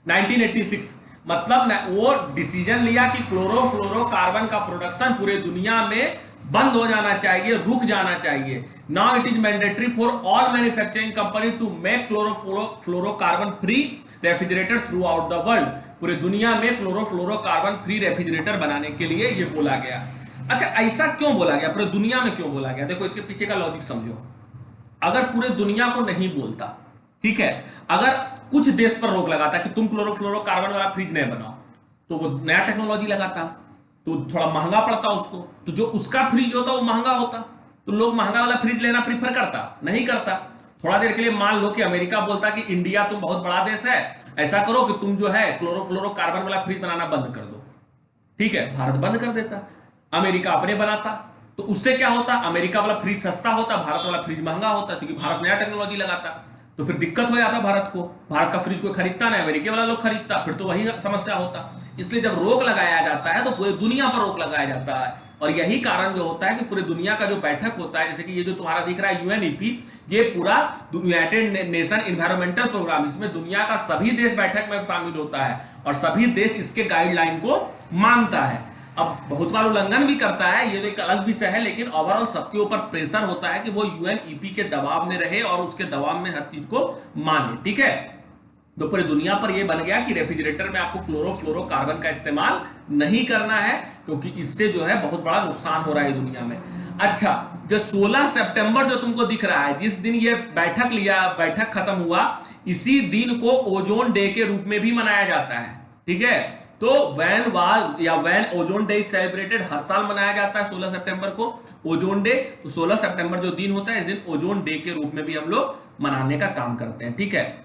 1986। मतलब वो डिसीजन लिया कि क्लोरोफ्लोरोकार्बन का प्रोडक्शन पूरे दुनिया में बंद हो जाना चाहिए, रुक जाना चाहिए। Now it is mandatory for all manufacturing company to make chlorofluorocarbon free refrigerator throughout the world. पूरे दुनिया में क्लोरोफ्लोरोकार्बन फ्री रेफ्रिजरेटर बनाने के लिए ये बोला गया। अच्छा, ऐसा क्यों बोला गया, पूरे दुनिया में क्यों बोला गया? देखो इसके पीछे का लॉजिक समझो। अगर पूरे दुनिया को नहीं बोलता, ठीक है, अगर कुछ देश पर रोक लगाता कि तुम क्लोरोफ्लोरोकार्बन वाला फ्रिज नहीं बनाओ, तो वो नया टेक्नोलॉजी लगाता, तो थोड़ा महंगा पड़ता उसको, तो जो उसका फ्रिज होता वो महंगा होता, तो लोग महंगा वाला फ्रिज लेना प्रीफर करता नहीं करता। थोड़ा देर के लिए मान लो कि अमेरिका बोलता कि इंडिया तुम बहुत बड़ा देश है, ऐसा करो कि तुम जो है क्लोरोफ्लोरोकार्बन वाला फ्रिज बनाना बंद कर दो, ठीक है, भारत बंद कर देता, अमेरिका अपने बनाता, तो उससे क्या होता, अमेरिका वाला फ्रिज सस्ता होता, भारत वाला फ्रिज महंगा होता, क्योंकि भारत नया टेक्नोलॉजी लगाता, तो फिर दिक्कत हो जाता भारत को, भारत का फ्रिज कोई खरीदता नहीं, अमेरिका वाला लोग खरीदता, फिर तो वही समस्या होता। इसलिए जब रोक लगाया जाता है तो पूरी दुनिया पर रोक लगाया जाता है, और यही कारण जो होता है कि पूरी दुनिया का जो बैठक होता है, जैसे कि ये जो तुम्हारा दिख रहा है यूएनईपी, ये पूरा यूनाइटेड नेशन इन्वायरमेंटल प्रोग्राम, इसमें दुनिया का सभी देश बैठक में शामिल होता है और सभी देश इसके गाइडलाइन को मानता है। अब बहुत बार उल्लंघन भी करता है, ये तो एक अलग विषय है, लेकिन ओवरऑल सबके ऊपर प्रेशर होता है कि वो यूएनईपी के दबाव में रहे और उसके दबाव में हर चीज को माने, ठीक है। तो पूरी दुनिया पर यह बन गया कि रेफ्रिजरेटर में आपको क्लोरोफ्लोरोकार्बन का इस्तेमाल नहीं करना है, क्योंकि इससे जो है बहुत बड़ा नुकसान हो रहा है दुनिया में। अच्छा, जो 16 सितंबर जो तुमको दिख रहा है, जिस दिन ये बैठक खत्म हुआ, इसी दिन को ओजोन डे के रूप में भी मनाया जाता है, ठीक है। तो वैन ओजोन डे सेलिब्रेटेड हर साल मनाया जाता है 16 सितंबर को ओजोन डे। तो 16 सितंबर जो दिन होता है, इस दिन ओजोन डे के रूप में भी हम लोग मनाने का काम करते हैं, ठीक है।